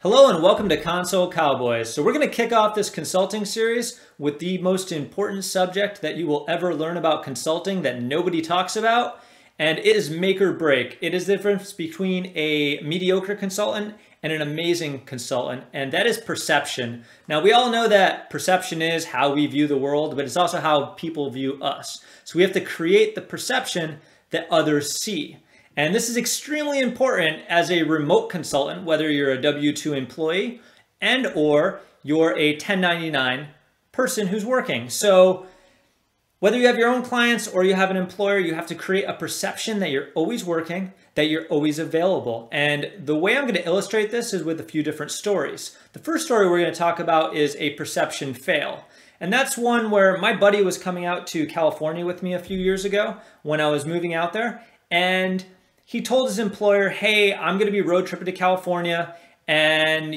Hello and welcome to Console Cowboys. So we're going to kick off this consulting series with the most important subject that you will ever learn about consulting that nobody talks about, and it is make or break. It is the difference between a mediocre consultant and an amazing consultant, and that is perception. Now we all know that perception is how we view the world, but it's also how people view us. So we have to create the perception that others see. And this is extremely important as a remote consultant, whether you're a W-2 employee and or you're a 1099 person who's working. So whether you have your own clients or you have an employer, you have to create a perception that you're always working, that you're always available. And the way I'm going to illustrate this is with a few different stories. The first story we're going to talk about is a perception fail. And that's one where my buddy was coming out to California with me a few years ago when I was moving out there. And he told his employer, hey, I'm going to be road tripping to California. And,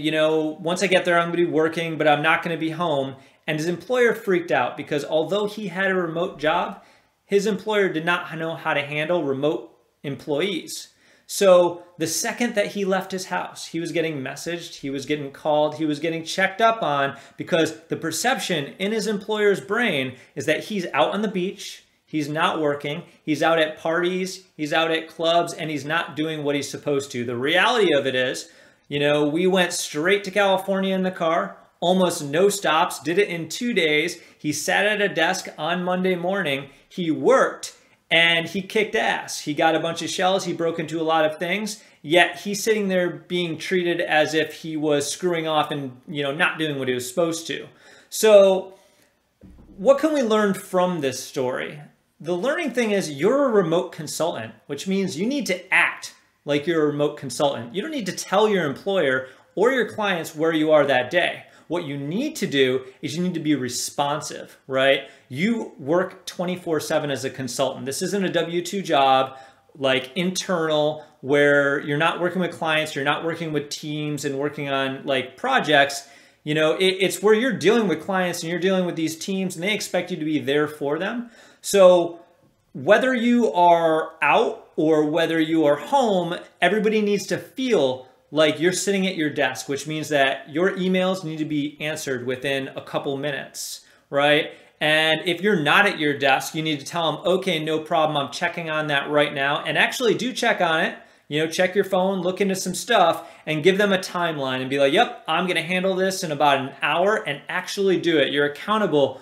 once I get there, I'm going to be working, but I'm not going to be home. And his employer freaked out because although he had a remote job, his employer did not know how to handle remote employees. So the second that he left his house, he was getting messaged, he was getting called, he was getting checked up on because the perception in his employer's brain is that he's out on the beach, he's not working, he's out at parties, he's out at clubs, and he's not doing what he's supposed to. The reality of it is, we went straight to California in the car, almost no stops, did it in 2 days. He sat at a desk on Monday morning, he worked, and he kicked ass. He got a bunch of shells, he broke into a lot of things, yet he's sitting there being treated as if he was screwing off and, not doing what he was supposed to. So what can we learn from this story? The learning thing is you're a remote consultant, which means you need to act like you're a remote consultant. You don't need to tell your employer or your clients where you are that day. What you need to do is you need to be responsive, right? You work 24/7 as a consultant. This isn't a W-2 job like internal where you're not working with clients, you're not working with teams and working on like projects. It's where you're dealing with clients and you're dealing with these teams and they expect you to be there for them. So whether you are out or whether you are home, everybody needs to feel like you're sitting at your desk, which means that your emails need to be answered within a couple minutes, right? And if you're not at your desk, you need to tell them, okay, no problem, I'm checking on that right now. And actually do check on it. Check your phone, look into some stuff, and give them a timeline and be like, yep, I'm going to handle this in about an hour and actually do it. You're accountable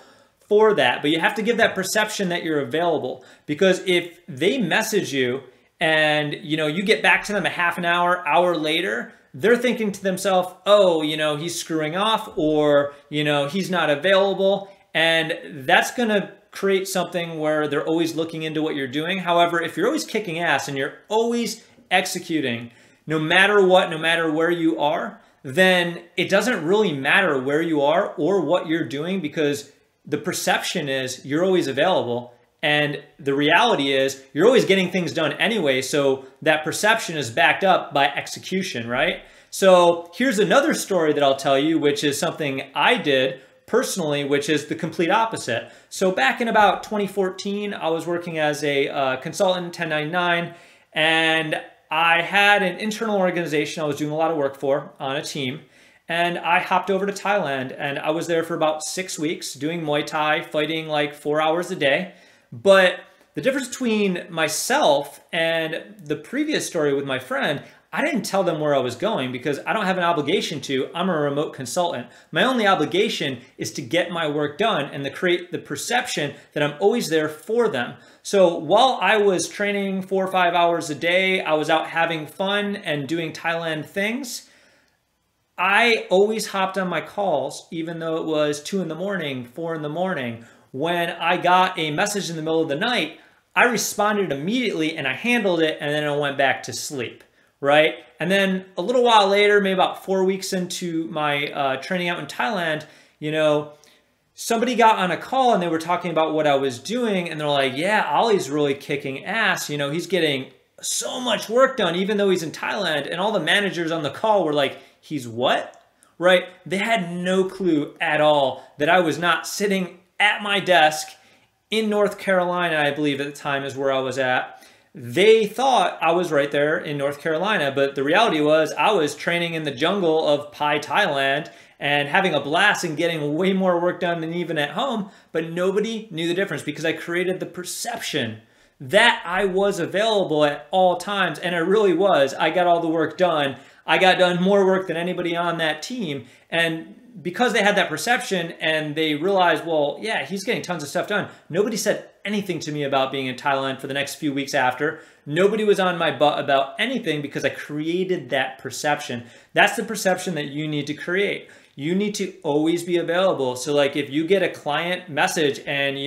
for that, but you have to give that perception that you're available, because if they message you and you get back to them a half an hour later, they're thinking to themselves, oh, he's screwing off, or he's not available, and that's going to create something where they're always looking into what you're doing. However, if you're always kicking ass and you're always executing no matter what, no matter where you are, then it doesn't really matter where you are or what you're doing, because the perception is you're always available, and the reality is you're always getting things done anyway. So that perception is backed up by execution, right? So here's another story that I'll tell you, which is something I did personally, which is the complete opposite. So back in about 2014, I was working as a consultant, 1099, and I had an internal organization I was doing a lot of work for on a team. And I hopped over to Thailand, and I was there for about 6 weeks doing Muay Thai, fighting like 4 hours a day. But the difference between myself and the previous story with my friend, I didn't tell them where I was going because I don't have an obligation to. I'm a remote consultant. My only obligation is to get my work done and to create the perception that I'm always there for them. So while I was training 4 or 5 hours a day, I was out having fun and doing Thailand things, I always hopped on my calls, even though it was 2 in the morning, 4 in the morning. When I got a message in the middle of the night, I responded immediately and I handled it, and then I went back to sleep, right? And then a little while later, maybe about 4 weeks into my training out in Thailand, somebody got on a call and they were talking about what I was doing, and they're like, yeah, Ollie's really kicking ass. He's getting so much work done, even though he's in Thailand. And all the managers on the call were like, he's what? Right? They had no clue at all that I was not sitting at my desk in North Carolina, I believe at the time is where I was at, They thought I was right there in North Carolina, but the reality was I was training in the jungle of Pai, Thailand, and having a blast and getting way more work done than even at home, but nobody knew the difference because I created the perception that I was available at all times, and I really was. I got all the work done. I got done more work than anybody on that team, and because they had that perception and they realized, well, yeah, he's getting tons of stuff done. Nobody said anything to me about being in Thailand for the next few weeks after. Nobody was on my butt about anything because I created that perception. That's the perception that you need to create. You need to always be available. So like if you get a client message and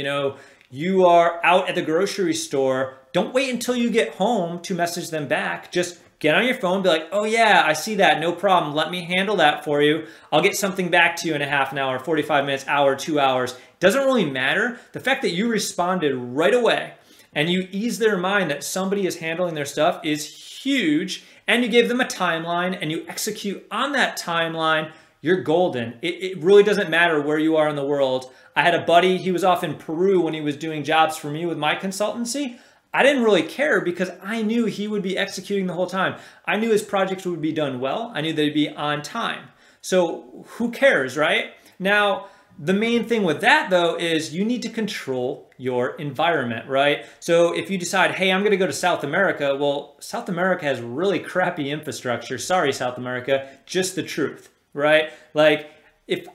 you are out at the grocery store, don't wait until you get home to message them back. Just get on your phone, be like, oh yeah, I see that, no problem. Let me handle that for you. I'll get something back to you in a half an hour, 45 minutes, hour, 2 hours. Doesn't really matter. The fact that you responded right away and you ease their mind that somebody is handling their stuff is huge, and you give them a timeline and you execute on that timeline, you're golden. It really doesn't matter where you are in the world. I had a buddy, he was off in Peru when he was doing jobs for me with my consultancy. I didn't really care because I knew he would be executing the whole time. I knew his projects would be done well. I knew they'd be on time. So who cares, right? Now, the main thing with that though is you need to control your environment, right? So if you decide, hey, I'm gonna go to South America, well, South America has really crappy infrastructure. Sorry, South America, just the truth, right? Like if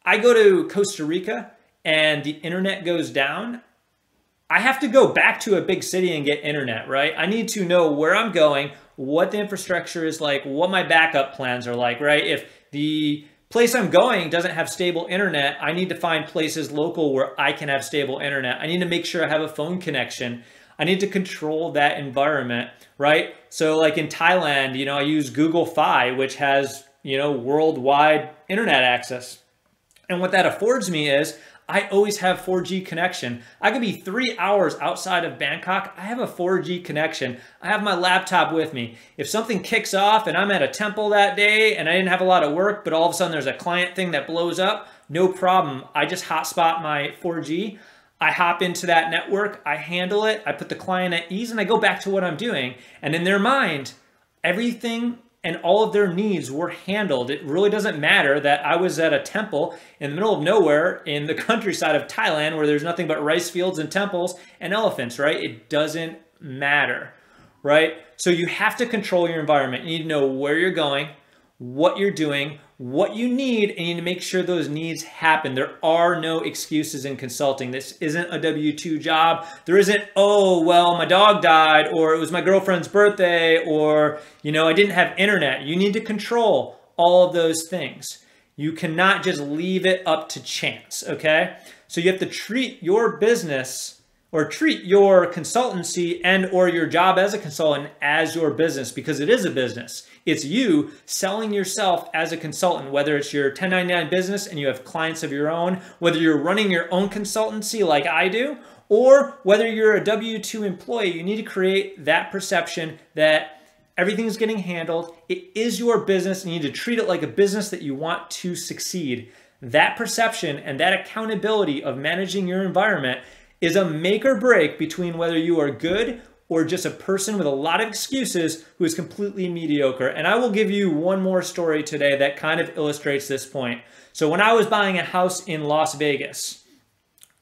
I go to Costa Rica and the internet goes down, I have to go back to a big city and get internet, right? I need to know where I'm going, what the infrastructure is like, what my backup plans are like, right? If the place I'm going doesn't have stable internet, I need to find places local where I can have stable internet. I need to make sure I have a phone connection. I need to control that environment, right? So like in Thailand, I use Google Fi, which has, worldwide internet access. And what that affords me is I always have 4G connection. I could be 3 hours outside of Bangkok. I have a 4G connection. I have my laptop with me. If something kicks off and I'm at a temple that day and I didn't have a lot of work, but all of a sudden there's a client thing that blows up, no problem. I just hotspot my 4G. I hop into that network. I handle it. I put the client at ease and I go back to what I'm doing. And in their mind, everything and all of their needs were handled. It really doesn't matter that I was at a temple in the middle of nowhere in the countryside of Thailand where there's nothing but rice fields and temples and elephants, right? It doesn't matter, right? So you have to control your environment. You need to know where you're going, what you're doing, what you need, and you need to make sure those needs happen. There are no excuses in consulting. This isn't a W-2 job. There isn't, oh, well, my dog died, or it was my girlfriend's birthday, or, I didn't have internet. You need to control all of those things. You cannot just leave it up to chance, okay? So you have to treat your business or treat your consultancy and or your job as a consultant as your business, because it is a business. It's you selling yourself as a consultant, whether it's your 1099 business and you have clients of your own, whether you're running your own consultancy like I do, or whether you're a W-2 employee. You need to create that perception that everything's getting handled. It is your business and you need to treat it like a business that you want to succeed. That perception and that accountability of managing your environment is a make or break between whether you are good or just a person with a lot of excuses who is completely mediocre. And I will give you one more story today that kind of illustrates this point. So when I was buying a house in Las Vegas,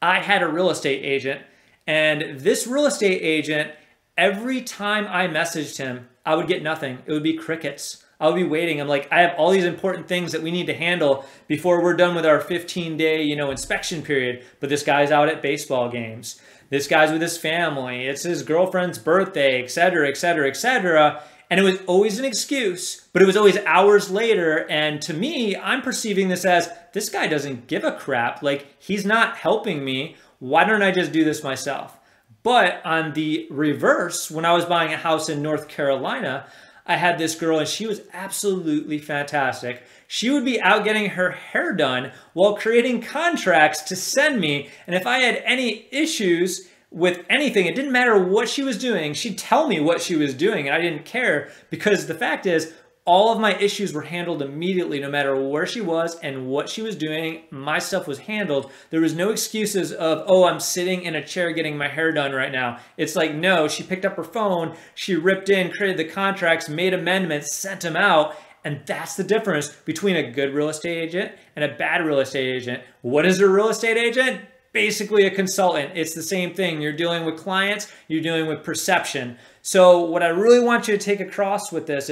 I had a real estate agent, and this real estate agent, every time I messaged him, I would get nothing. It would be crickets. I would be waiting. I'm like, I have all these important things that we need to handle before we're done with our 15-day, inspection period. But this guy's out at baseball games. This guy's with his family. It's his girlfriend's birthday, et cetera, et cetera, et cetera. And it was always an excuse, but it was always hours later. And to me, I'm perceiving this as, this guy doesn't give a crap. Like, he's not helping me. Why don't I just do this myself? But on the reverse, when I was buying a house in North Carolina, I had this girl and she was absolutely fantastic. She would be out getting her hair done while creating contracts to send me. And if I had any issues with anything, it didn't matter what she was doing. She'd tell me what she was doing and I didn't care, because the fact is, all of my issues were handled immediately, no matter where she was and what she was doing. My stuff was handled. There was no excuses of, oh, I'm sitting in a chair getting my hair done right now. It's like, no, she picked up her phone, she ripped in, created the contracts, made amendments, sent them out. And that's the difference between a good real estate agent and a bad real estate agent. What is a real estate agent? Basically a consultant. It's the same thing. You're dealing with clients, you're dealing with perception. So what I really want you to take across with this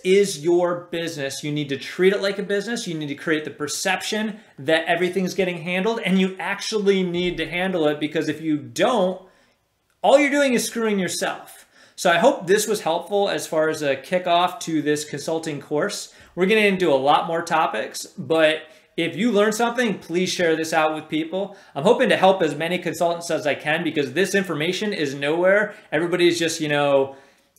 is your business. You need to treat it like a business. You need to create the perception that everything's getting handled, and you actually need to handle it, because if you don't, all you're doing is screwing yourself. So I hope this was helpful as far as a kickoff to this consulting course. We're getting into a lot more topics, but if you learned something, please share this out with people. I'm hoping to help as many consultants as I can, because this information is nowhere. Everybody's just,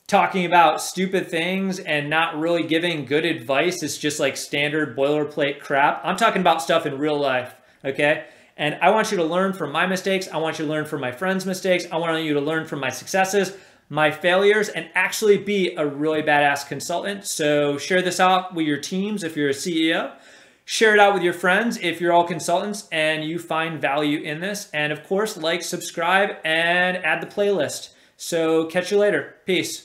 talking about stupid things and not really giving good advice. It's just like standard boilerplate crap. I'm talking about stuff in real life, okay? And I want you to learn from my mistakes. I want you to learn from my friends' mistakes. I want you to learn from my successes, my failures, and actually be a really badass consultant. So share this out with your teams if you're a CEO. Share it out with your friends if you're all consultants and you find value in this. And of course, like, subscribe, and add the playlist. So catch you later. Peace.